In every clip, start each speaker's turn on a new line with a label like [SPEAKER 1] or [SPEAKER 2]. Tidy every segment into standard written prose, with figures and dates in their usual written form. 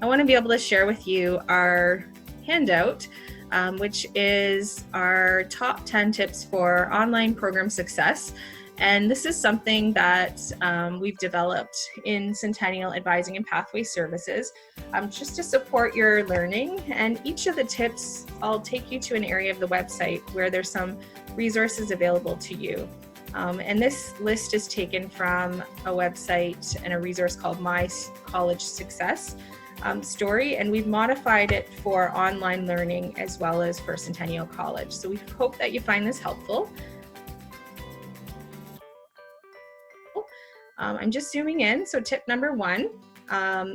[SPEAKER 1] I want to be able to share with you our handout, which is our top 10 tips for online program success. And this is something that we've developed in Centennial Advising and Pathway Services just to support your learning. And each of the tips, I'll take you to an area of the website where there's some resources available to you. And this list is taken from a website and a resource called My College Success Story, and we've modified it for online learning as well as for Centennial College. So we hope that you find this helpful. I'm just zooming in. So tip number 1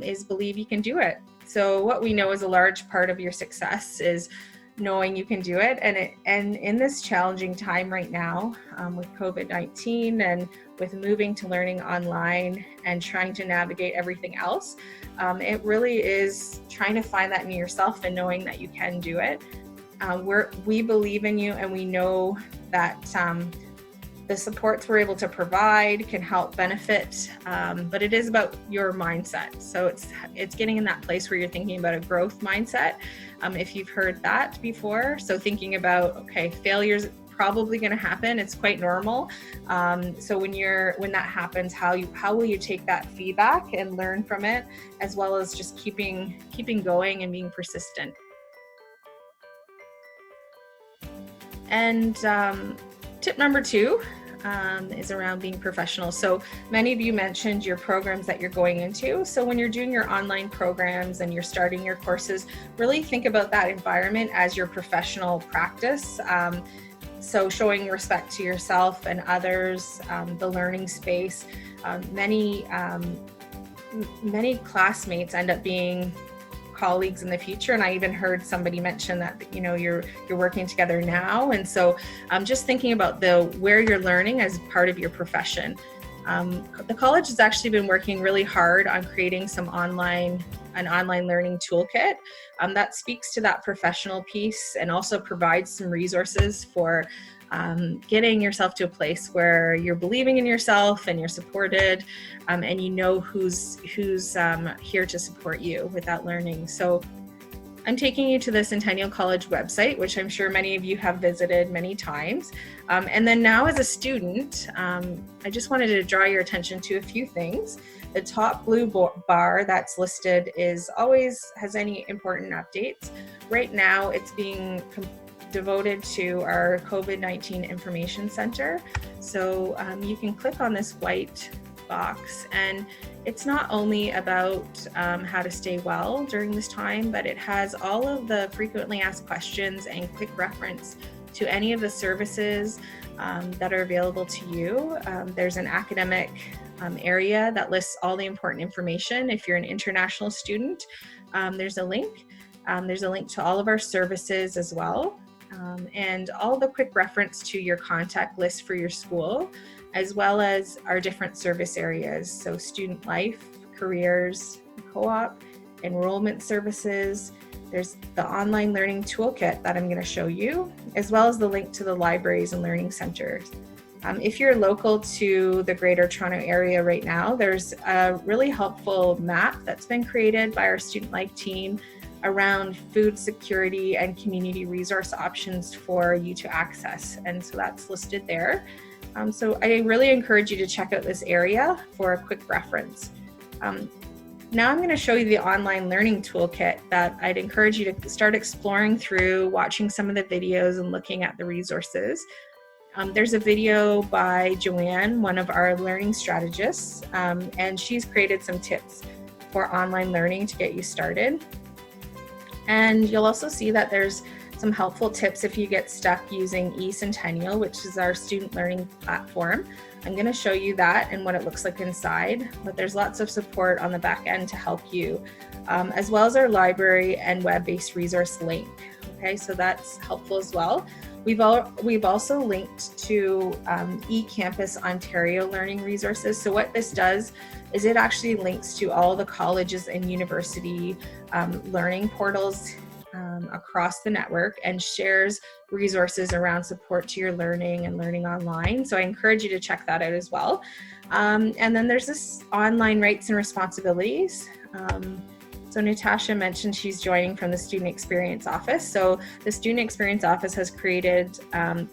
[SPEAKER 1] is believe you can do it. So what we know is a large part of your success is knowing you can do it. And in this challenging time right now with COVID-19 and with moving to learning online and trying to navigate everything else, it really is trying to find that in yourself and knowing that you can do it. We believe in you, and we know that the supports we're able to provide can help benefit, but it is about your mindset. So it's getting in that place where you're thinking about a growth mindset. If you've heard that before, so thinking about, okay, failure's probably going to happen. It's quite normal. So when that happens, how will you take that feedback and learn from it, as well as just keeping going and being persistent. And tip number 2 is around being professional. So many of you mentioned your programs that you're going into. So when you're doing your online programs and you're starting your courses, really think about that environment as your professional practice. So showing respect to yourself and others, the learning space. Many classmates end up being colleagues in the future, and I even heard somebody mention that you're working together now, and so just thinking about where you're learning as part of your profession. The college has actually been working really hard on creating an online learning toolkit that speaks to that professional piece and also provides some resources for getting yourself to a place where you're believing in yourself and you're supported, and you know who's here to support you with that learning. So I'm taking you to the Centennial College website, which I'm sure many of you have visited many times. And then now as a student, I just wanted to draw your attention to a few things. The top blue bar that's listed has any important updates. Right now it's being devoted to our COVID-19 Information Center. So you can click on this white box, and it's not only about how to stay well during this time, but it has all of the frequently asked questions and quick reference to any of the services that are available to you. There's an academic area that lists all the important information. If you're an international student, there's a link. There's a link to all of our services as well. And all the quick reference to your contact list for your school, as well as our different service areas. So student life, careers, co-op, enrollment services. There's the online learning toolkit that I'm going to show you, as well as the link to the libraries and learning centers. If you're local to the Greater Toronto area right now, there's a really helpful map that's been created by our student life team around food security and community resource options for you to access. And so that's listed there. So I really encourage you to check out this area for a quick reference. Now I'm going to show you the online learning toolkit that I'd encourage you to start exploring through, watching some of the videos and looking at the resources. There's a video by Joanne, one of our learning strategists, and she's created some tips for online learning to get you started. And you'll also see that there's some helpful tips if you get stuck using eCentennial, which is our student learning platform. I'm going to show you that and what it looks like inside, but there's lots of support on the back end to help you, as well as our library and web-based resource link. Okay, so that's helpful as well. We've also linked to eCampus Ontario learning resources. So what this does is it actually links to all the colleges and university learning portals across the network and shares resources around support to your learning and learning online. So I encourage you to check that out as well. And then there's this online rights and responsibilities. So Natasha mentioned she's joining from the Student Experience Office. So the Student Experience Office has created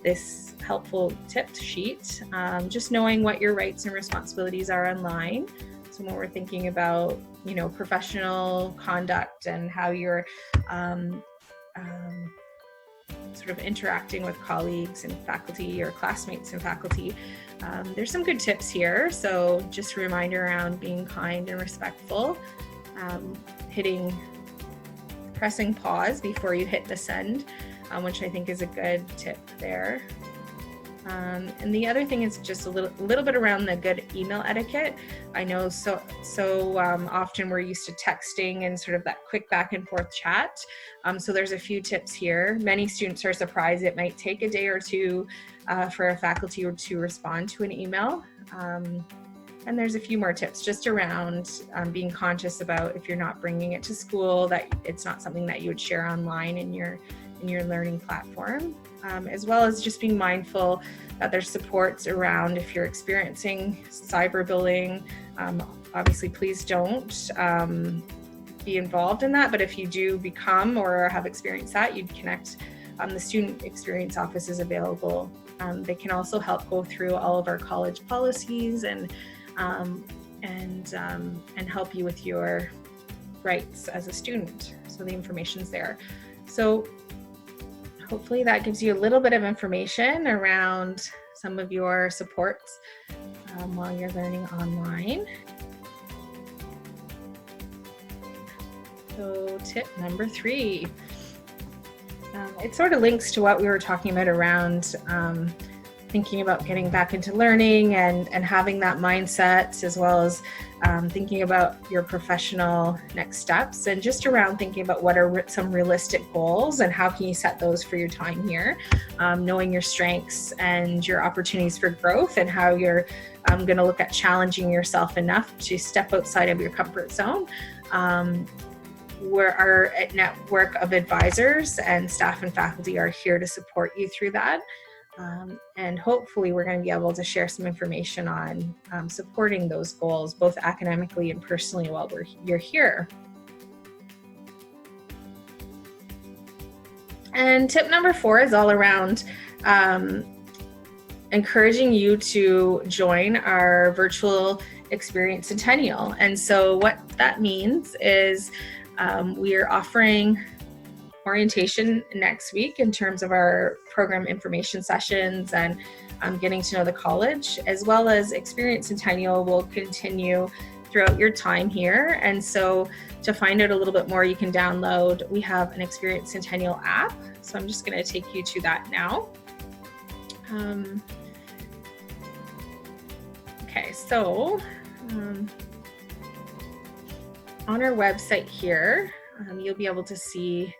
[SPEAKER 1] this helpful tip sheet, just knowing what your rights and responsibilities are online. So when we're thinking about, professional conduct and how you're sort of interacting with colleagues and faculty or classmates and faculty, there's some good tips here. So just a reminder around being kind and respectful, pressing pause before you hit the send, which I think is a good tip there. And the other thing is just a little bit around the good email etiquette. I know so often we're used to texting and sort of that quick back and forth chat. So there's a few tips here. Many students are surprised it might take a day or two for a faculty to respond to an email. And there's a few more tips just around being conscious about if you're not bringing it to school, that it's not something that you would share online in your learning platform, as well as just being mindful that there's supports around if you're experiencing cyberbullying. Obviously, please don't be involved in that, but if you do become or have experienced that, you'd connect. The Student Experience Office is available. They can also help go through all of our college policies and help you with your rights as a student. So the information's there. So hopefully that gives you a little bit of information around some of your supports while you're learning online. So tip number 3, it sort of links to what we were talking about around thinking about getting back into learning and having that mindset, as well as thinking about your professional next steps, and just around thinking about what are some realistic goals and how can you set those for your time here, knowing your strengths and your opportunities for growth, and how you're going to look at challenging yourself enough to step outside of your comfort zone. Where our network of advisors and staff and faculty are here to support you through that. And hopefully we're going to be able to share some information on supporting those goals, both academically and personally, while you're here. And tip number 4 is all around encouraging you to join our virtual experience Centennial. And so what that means is we are offering orientation next week in terms of our program information sessions and getting to know the college, as well as Experience Centennial will continue throughout your time here. And so to find out a little bit more, you can download, we have an Experience Centennial app. So I'm just going to take you to that now. Okay, so on our website here, you'll be able to see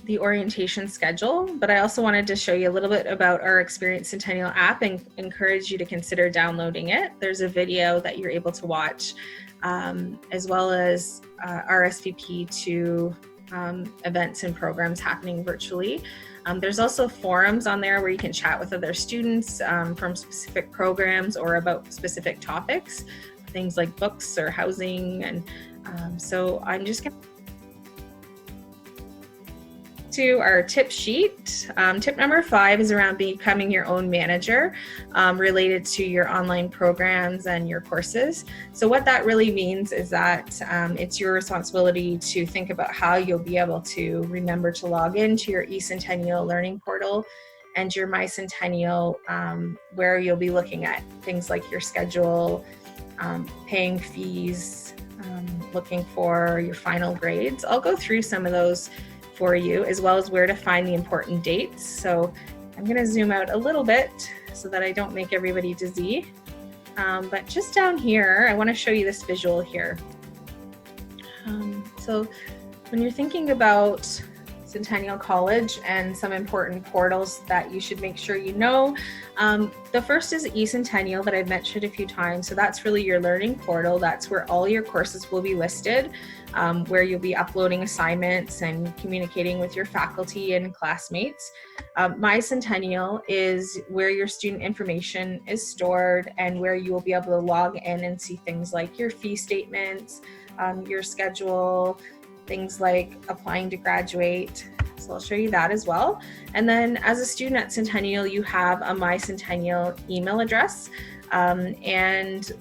[SPEAKER 1] the orientation schedule, but I also wanted to show you a little bit about our Experience Centennial app and encourage you to consider downloading it. There's a video that you're able to watch, as well as RSVP to events and programs happening virtually. There's also forums on there where you can chat with other students from specific programs or about specific topics, things like books or housing. And so I'm just going to our tip sheet. Tip number 5 is around becoming your own manager related to your online programs and your courses. So what that really means is that it's your responsibility to think about how you'll be able to remember to log into your eCentennial learning portal and your MyCentennial, where you'll be looking at things like your schedule, paying fees, looking for your final grades. I'll go through some of those for you, as well as where to find the important dates. So I'm going to zoom out a little bit so that I don't make everybody dizzy. But just down here, I want to show you this visual here. So when you're thinking about Centennial College and some important portals that you should make sure you know. The first is eCentennial that I've mentioned a few times. So that's really your learning portal. That's where all your courses will be listed, where you'll be uploading assignments and communicating with your faculty and classmates. My Centennial is where your student information is stored and where you will be able to log in and see things like your fee statements, your schedule, things like applying to graduate. So I'll show you that as well. And then as a student at Centennial, you have a My Centennial email address. And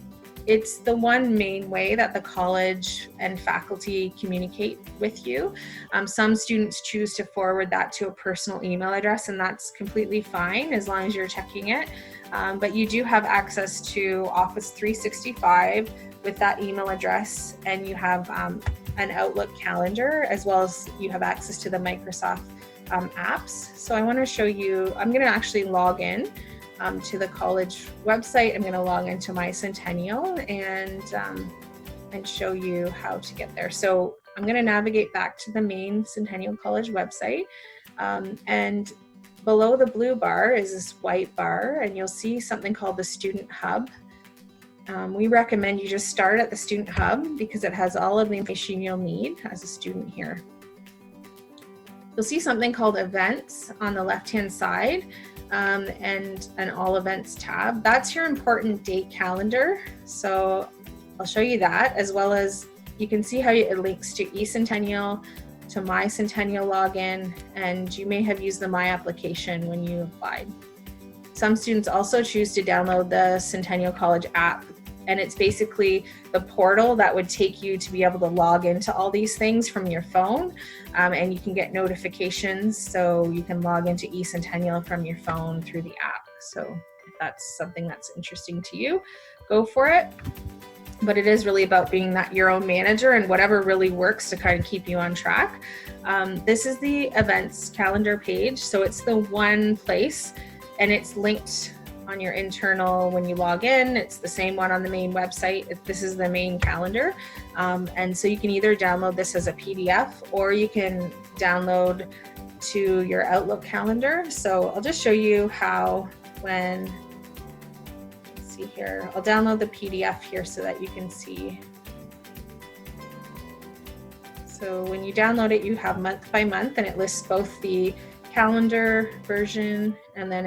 [SPEAKER 1] it's the one main way that the college and faculty communicate with you. Some students choose to forward that to a personal email address, and that's completely fine as long as you're checking it. But you do have access to Office 365 with that email address, and you have an Outlook calendar, as well as you have access to the Microsoft apps. So I want to show you, I'm going to actually log in to the college website. I'm going to log into my Centennial and show you how to get there. So I'm going to navigate back to the main Centennial College website, and below the blue bar is this white bar, and you'll see something called the Student Hub. We recommend you just start at the Student Hub because it has all of the information you'll need as a student here. You'll see something called Events on the left-hand side, and an All Events tab. That's your important date calendar. So I'll show you that, as well as you can see how it links to eCentennial, to My Centennial login, and you may have used the My application when you applied. Some students also choose to download the Centennial College app, and it's basically the portal that would take you to be able to log into all these things from your phone, and you can get notifications, so you can log into eCentennial from your phone through the app. So if that's something that's interesting to you, go for it. But it is really about being your own manager and whatever really works to kind of keep you on track. This is the events calendar page, so it's the one place, and it's linked on your internal when you log in. It's the same one on the main website. This is the main calendar. And so you can either download this as a PDF, or you can download to your Outlook calendar. So I'll just show you how let's see here. I'll download the PDF here so that you can see. So when you download it, you have month by month, and it lists both the calendar version, and then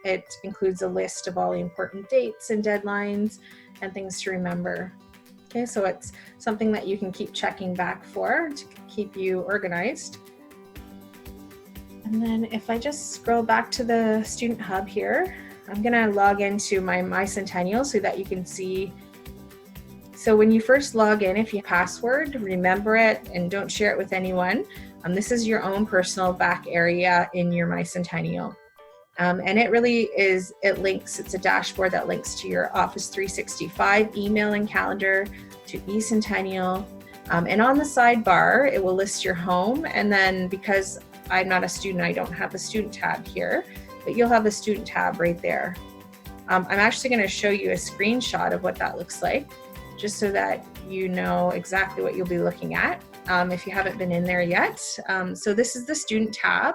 [SPEAKER 1] it includes a list of all the important dates and deadlines and things to remember. Okay, so it's something that you can keep checking back for to keep you organized. And then if I just scroll back to the Student Hub here, I'm going to log into my Centennial so that you can see. So when you first log in, if you password, remember it and don't share it with anyone. This is your own personal back area in your My Centennial. And it really is, it's a dashboard that links to your Office 365 email and calendar, to eCentennial. And on the sidebar, it will list your home. And then because I'm not a student, I don't have the student tab here, but you'll have the student tab right there. I'm actually going to show you a screenshot of what that looks like, just so that you know exactly what you'll be looking at if you haven't been in there yet. So this is the student tab.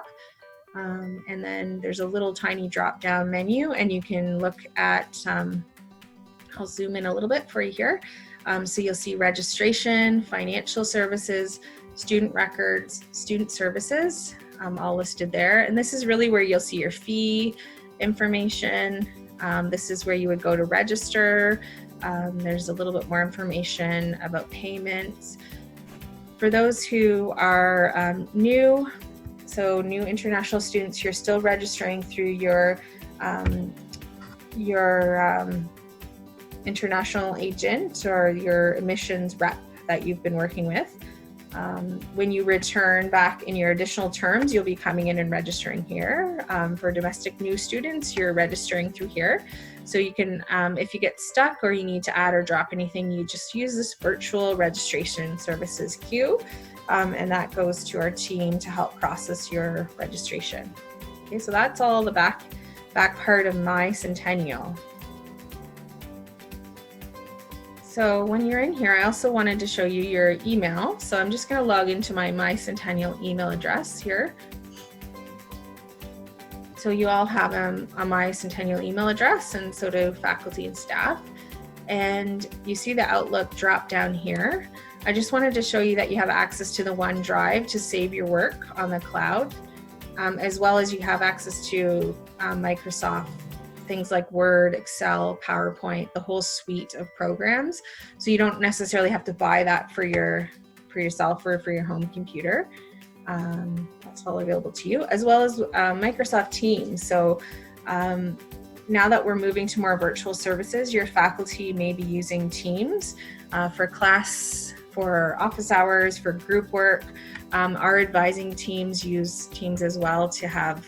[SPEAKER 1] And then there's a little tiny drop down menu, and you can look at, I'll zoom in a little bit for you here. So you'll see registration, financial services, student records, student services, all listed there. And this is really where you'll see your fee information. This is where you would go to register. There's a little bit more information about payments. For those who are new, so new international students, you're still registering through your international agent or your admissions rep that you've been working with. When you return back in your additional terms, you'll be coming in and registering here. For domestic new students, you're registering through here. So you can, if you get stuck or you need to add or drop anything, you just use this virtual registration services queue. And that goes to our team to help process your registration. Okay, so that's all the back part of My Centennial. So when you're in here, I also wanted to show you your email. So I'm just going to log into my Centennial email address here. So you all have a Centennial email address, and so do faculty and staff. And you see the Outlook drop down here. I just wanted to show you that you have access to the OneDrive to save your work on the cloud, as well as you have access to Microsoft, things like Word, Excel, PowerPoint, the whole suite of programs. So you don't necessarily have to buy that for yourself or for your home computer. That's all available to you, as well as Microsoft Teams. So now that we're moving to more virtual services, your faculty may be using Teams for class, for office hours, for group work. Our advising teams use Teams as well to have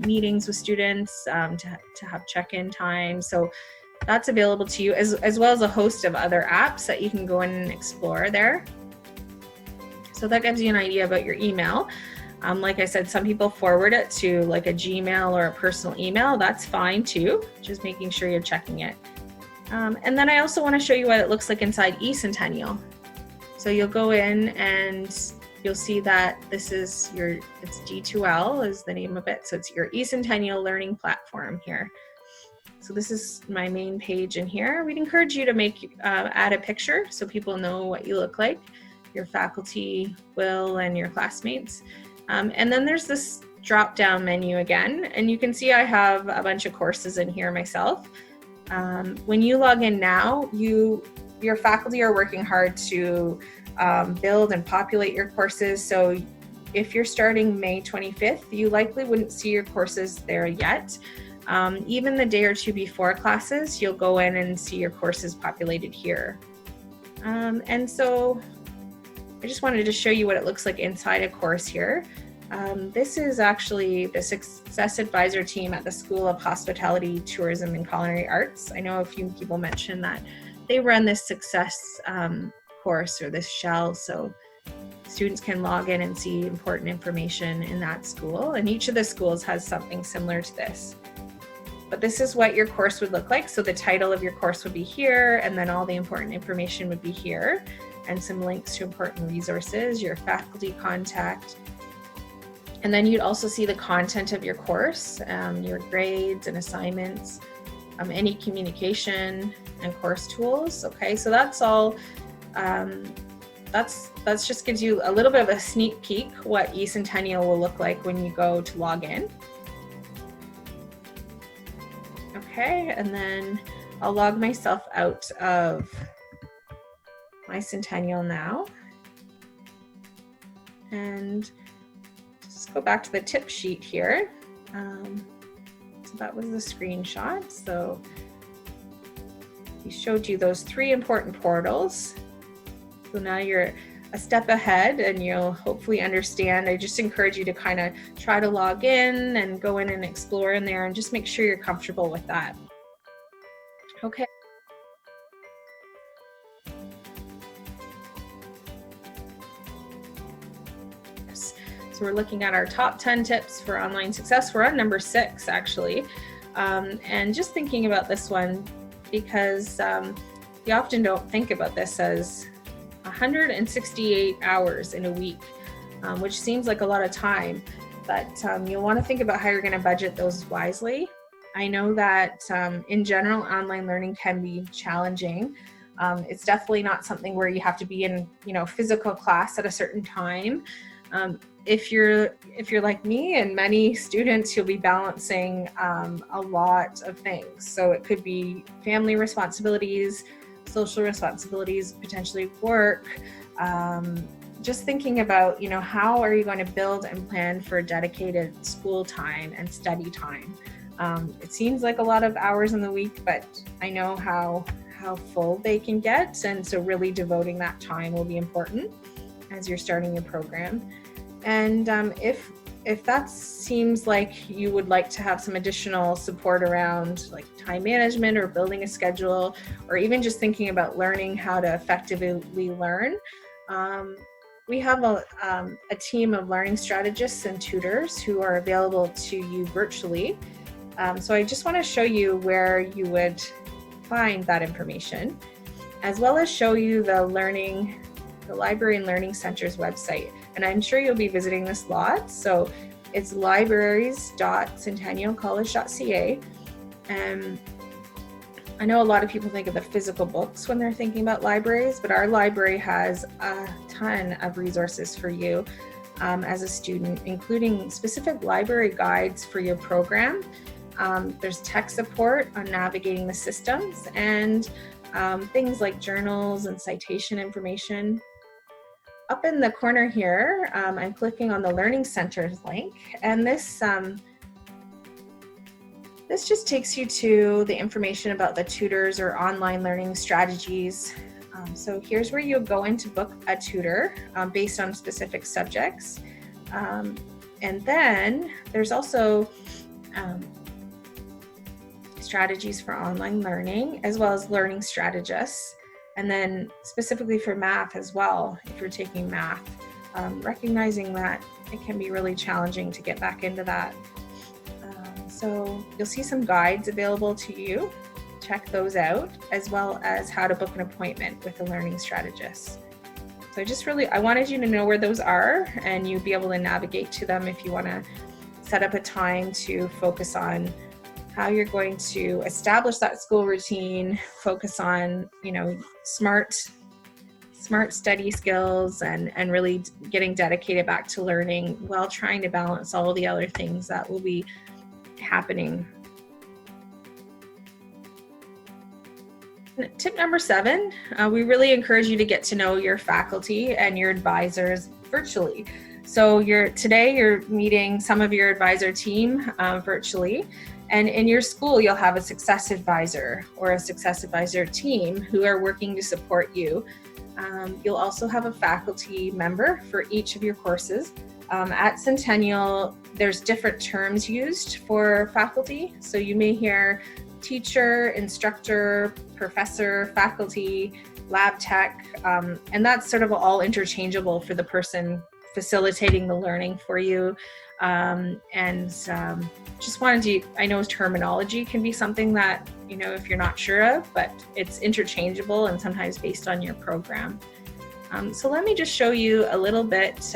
[SPEAKER 1] meetings with students, to have check-in time. So that's available to you, as well as a host of other apps that you can go in and explore there. So that gives you an idea about your email. Like I said, some people forward it to like a Gmail or a personal email. That's fine too, just making sure you're checking it. And then I also want to show you what it looks like inside eCentennial. So you'll go in and you'll see that this is it's D2L is the name of it. So it's your eCentennial learning platform here. So this is my main page in here. We'd encourage you to add a picture so people know what you look like, your faculty will, and your classmates. And then there's this drop down menu again, and you can see I have a bunch of courses in here myself. When you log in now, your faculty are working hard to build and populate your courses. So if you're starting May 25th, you likely wouldn't see your courses there yet. Even the day or two before classes, you'll go in and see your courses populated here. And so I just wanted to show you what it looks like inside a course here. This is actually the Success Advisor team at the School of Hospitality, Tourism, and Culinary Arts. I know a few people mentioned that they run this Success course, or this shell, so students can log in and see important information in that school. And each of the schools has something similar to this. But this is what your course would look like. So the title of your course would be here, and then all the important information would be here, and some links to important resources, your faculty contact. And then you'd also see the content of your course, your grades and assignments, any communication and course tools. Okay, so that's all, that's just gives you a little bit of a sneak peek what eCentennial will look like when you go to log in. Okay, and then I'll log myself out of my Centennial now, and just go back to the tip sheet here. So that was the screenshot. So we showed you those 3 important portals. So now you're a step ahead and you'll hopefully understand. I just encourage you to kind of try to log in and go in and explore in there and just make sure you're comfortable with that. Okay. So we're looking at our top 10 tips for online success. We're on number 6 actually. And just thinking about this one because you often don't think about this as 168 hours in a week, which seems like a lot of time, but you'll want to think about how you're going to budget those wisely. I know that in general, online learning can be challenging. It's definitely not something where you have to be in, physical class at a certain time. If you're like me and many students, you'll be balancing a lot of things. So it could be family responsibilities, social responsibilities, potentially work. Just thinking about, how are you going to build and plan for dedicated school time and study time? It seems like a lot of hours in the week, but I know how full they can get. And so really devoting that time will be important as you're starting your program. And if that seems like you would like to have some additional support around like time management or building a schedule, or even just thinking about learning how to effectively learn, we have a team of learning strategists and tutors who are available to you virtually. So I just want to show you where you would find that information. as well as show you the Library and Learning Center's website. And I'm sure you'll be visiting this lot. So it's libraries.centennialcollege.ca. And I know a lot of people think of the physical books when they're thinking about libraries, but our library has a ton of resources for you as a student, including specific library guides for your program. There's tech support on navigating the systems, and things like journals and citation information. Up in the corner here, I'm clicking on the Learning Center's link, and this just takes you to the information about the tutors or online learning strategies. So here's where you'll go in to book a tutor based on specific subjects. And then there's also strategies for online learning, as well as learning strategists. And then specifically for math as well, if you're taking math, recognizing that it can be really challenging to get back into that. So you'll see some guides available to you. Check those out, as well as how to book an appointment with a learning strategist. So I wanted you to know where those are, and you'll be able to navigate to them if you want to set up a time to focus on how you're going to establish that school routine, focus on, smart study skills, and really getting dedicated back to learning while trying to balance all the other things that will be happening. Tip number 7, we really encourage you to get to know your faculty and your advisors virtually. So today you're meeting some of your advisor team virtually, and in your school you'll have a success advisor or a success advisor team who are working to support you. You'll also have a faculty member for each of your courses. At Centennial, there's different terms used for faculty. So you may hear teacher, instructor, professor, faculty, lab tech, and that's sort of all interchangeable for the person facilitating the learning for you. Just wanted to, I know terminology can be something that, if you're not sure of, but it's interchangeable and sometimes based on your program. So let me just show you a little bit.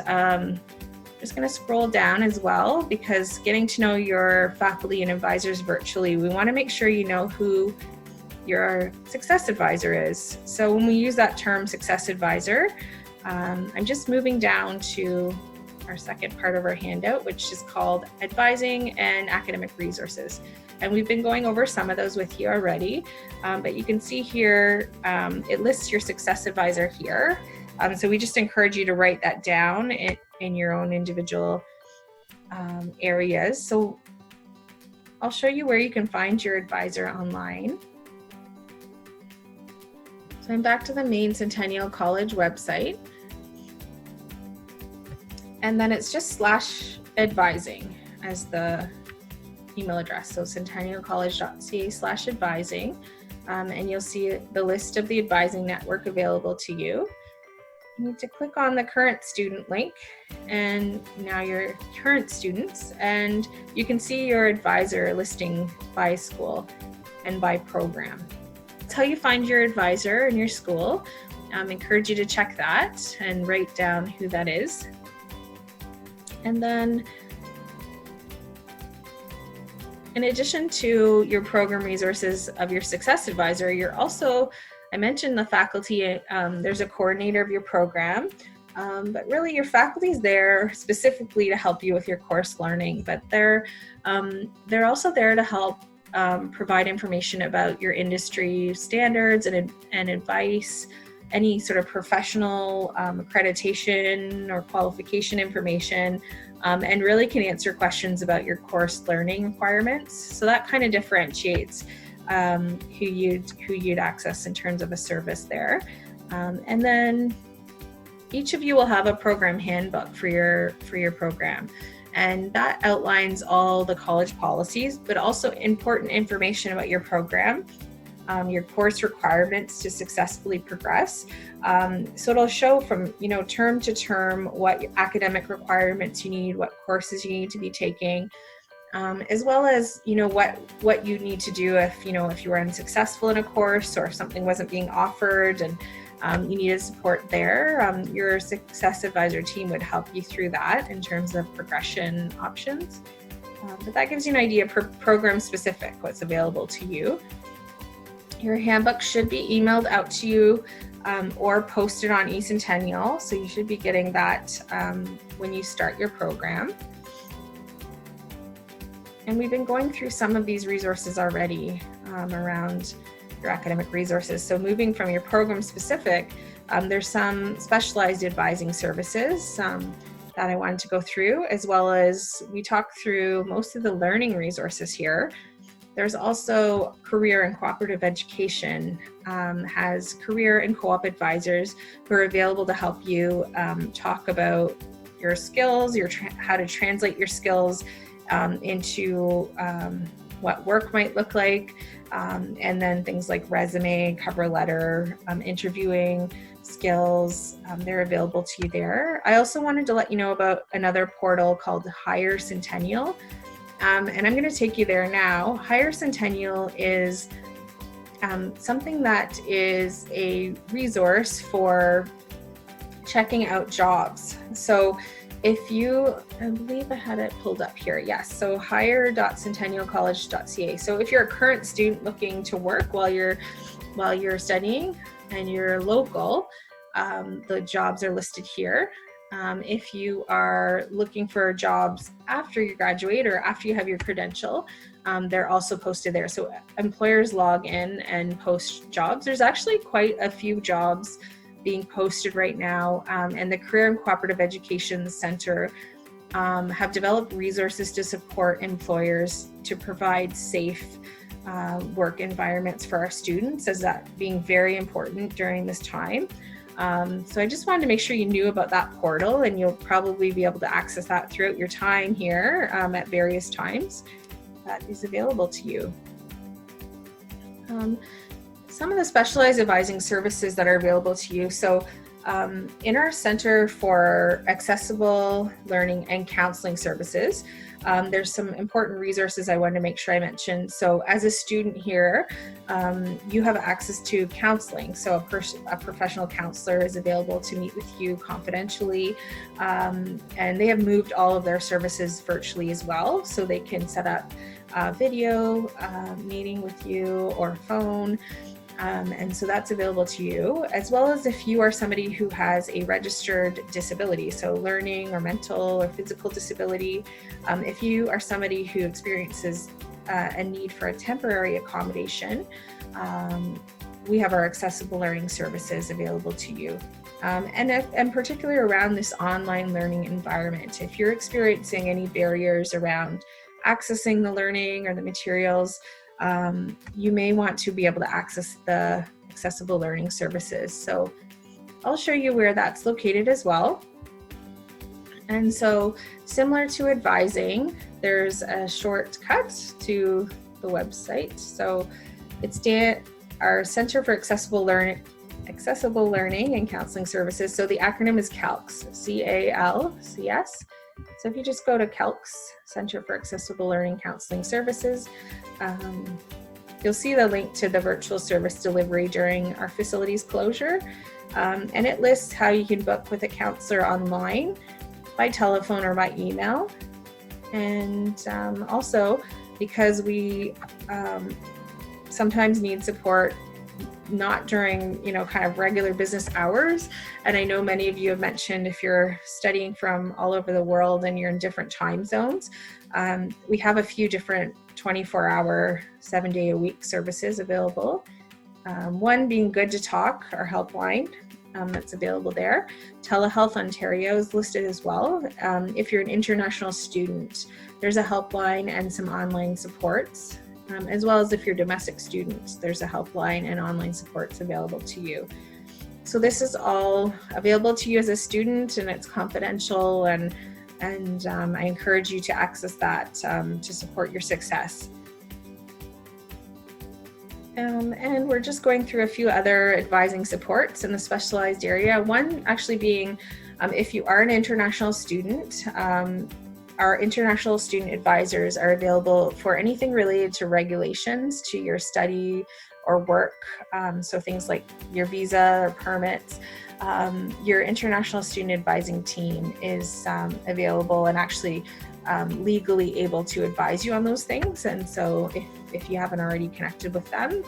[SPEAKER 1] Just going to scroll down as well, because getting to know your faculty and advisors virtually, we want to make sure you know who your success advisor is. So when we use that term success advisor, I'm just moving down to our second part of our handout, which is called Advising and Academic Resources. And we've been going over some of those with you already, but you can see here, it lists your success advisor here. So we just encourage you to write that down in your own individual areas. So I'll show you where you can find your advisor online. So I'm back to the main Centennial College website. And then it's just /advising as the email address. So centennialcollege.ca/advising. And you'll see the list of the advising network available to you. You need to click on the current student link, and now your current students, and you can see your advisor listing by school and by program. That's how you find your advisor in your school. Encourage you to check that and write down who that is. And then in addition to your program resources of your success advisor, you're also, I mentioned the faculty, there's a coordinator of your program, but really your faculty is there specifically to help you with your course learning, but they're also there to help provide information about your industry standards and advice, any sort of professional accreditation or qualification information, and really can answer questions about your course learning requirements. So that kind of differentiates who you'd access in terms of a service there. And then each of you will have a program handbook for your program. And that outlines all the college policies, but also important information about your program, your course requirements to successfully progress. So it'll show from term to term what academic requirements you need, what courses you need to be taking, as well as, what you need to do if you were unsuccessful in a course or if something wasn't being offered and you needed support there. Your success advisor team would help you through that in terms of progression options. But that gives you an idea per program specific, what's available to you. Your handbook should be emailed out to you or posted on eCentennial, so you should be getting that when you start your program. And we've been going through some of these resources already around your academic resources. So moving from your program specific, there's some specialized advising services that I wanted to go through, as well as we talked through most of the learning resources here. There's also career and cooperative education, has career and co-op advisors who are available to help you talk about your skills, how to translate your skills into what work might look like, and then things like resume, cover letter, interviewing skills, they're available to you there. I also wanted to let you know about another portal called Hire Centennial, and I'm going to take you there now. Hire Centennial is something that is a resource for checking out jobs. So if you, I believe I had it pulled up here. Yes. So hire.centennialcollege.ca. So if you're a current student looking to work while you're studying and you're local, the jobs are listed here. If you are looking for jobs after you graduate or after you have your credential, they're also posted there. So employers log in and post jobs. There's actually quite a few jobs being posted right now, and the Career and Cooperative Education Center have developed resources to support employers to provide safe work environments for our students, as that being very important during this time. So I just wanted to make sure you knew about that portal, and you'll probably be able to access that throughout your time here at various times. That is available to you. Some of the specialized advising services that are available to you. So in our Center for Accessible Learning and Counseling Services, there's some important resources I wanted to make sure I mentioned. So as a student here, you have access to counseling. So a professional counselor is available to meet with you confidentially, and they have moved all of their services virtually as well. So they can set up a video meeting with you or phone. And so that's available to you, as well as if you are somebody who has a registered disability, so learning or mental or physical disability. If you are somebody who experiences a need for a temporary accommodation, we have our accessible learning services available to you. And particularly around this online learning environment, if you're experiencing any barriers around accessing the learning or the materials, you may want to be able to access the accessible learning services. So I'll show you where that's located as well. And so similar to advising, there's a shortcut to the website. So it's our Center for Accessible Learning and Counseling Services. So the acronym is CALCS, C-A-L-C-S. So if you just go to CALCS, Center for Accessible Learning Counseling Services, you'll see the link to the virtual service delivery during our facilities closure. And it lists how you can book with a counselor online, by telephone or by email. And also, because we sometimes need support not during, kind of regular business hours. And I know many of you have mentioned if you're studying from all over the world and you're in different time zones, we have a few different 24-hour, 7-day-a-week services available. One being Good to Talk, our helpline, that's available there. Telehealth Ontario is listed as well. If you're an international student, there's a helpline and some online supports. As well as if you're domestic students, there's a helpline and online supports available to you. So this is all available to you as a student, and it's confidential, and I encourage you to access that to support your success. And we're just going through a few other advising supports in the specialized area. One actually being if you are an international student, Our international student advisors are available for anything related to regulations to your study or work. So things like your visa or permits. Your international student advising team is available and actually legally able to advise you on those things. And so if you haven't already connected with them,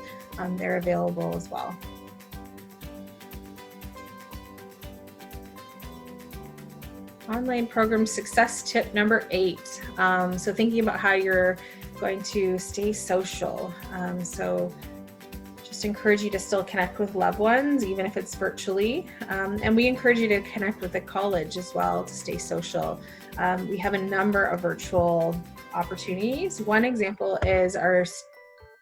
[SPEAKER 1] they're available as well. Online program success tip number 8. So thinking about how you're going to stay social. So just encourage you to still connect with loved ones, even if it's virtually. And we encourage you to connect with the college as well to stay social. We have a number of virtual opportunities. One example is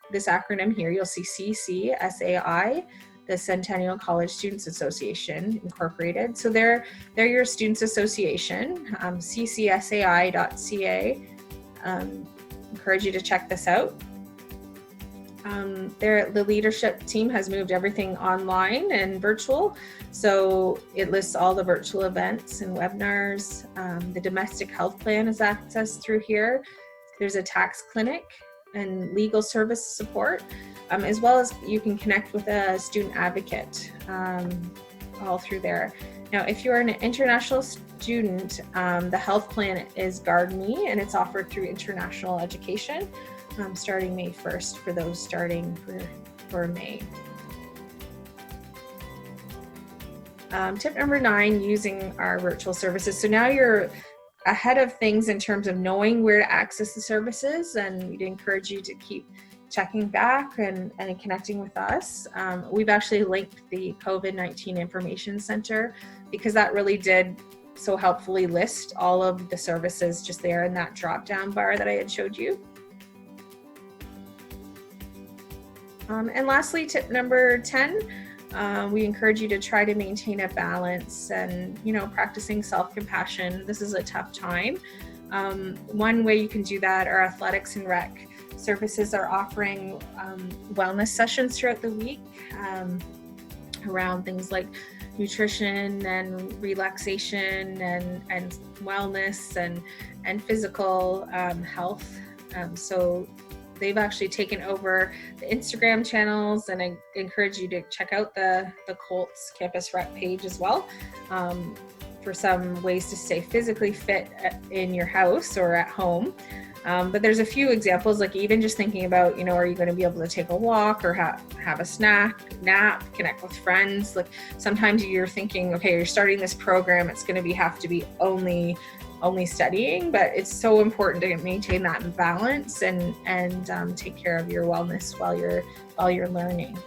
[SPEAKER 1] this acronym here. You'll see CCSAI, the Centennial College Students Association Incorporated. So they're your students association, ccsai.ca. Encourage you to check this out. The leadership team has moved everything online and virtual. So it lists all the virtual events and webinars. The domestic health plan is accessed through here. There's a tax clinic and legal service support, as well as you can connect with a student advocate all through there. Now, if you're an international student, the health plan is GuardMe, and it's offered through International Education starting May 1st for those starting for May. Tip number 9, using our virtual services. So now you're ahead of things in terms of knowing where to access the services, and we'd encourage you to keep checking back and connecting with us. We've actually linked the COVID-19 Information Center because that really did so helpfully list all of the services just there in that drop-down bar that I had showed you. And lastly, tip number 10, we encourage you to try to maintain a balance and, practicing self-compassion. This is a tough time. One way you can do that, our athletics and rec services are offering wellness sessions throughout the week around things like nutrition and relaxation and wellness and physical health. So they've actually taken over the Instagram channels, and I encourage you to check out the Colts Campus Rec page as well for some ways to stay physically fit in your house or at home. But there's a few examples, like even just thinking about, are you going to be able to take a walk or have a snack, nap, connect with friends? Like sometimes you're thinking, okay, you're starting this program, it's going to have to be only studying, but it's so important to maintain that balance and take care of your wellness while you're learning.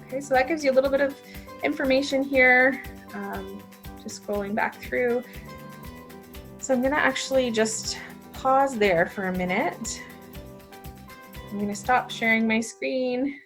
[SPEAKER 1] Okay, so that gives you a little bit of information here. Just scrolling back through. So I'm going to actually just pause there for a minute. I'm going to stop sharing my screen.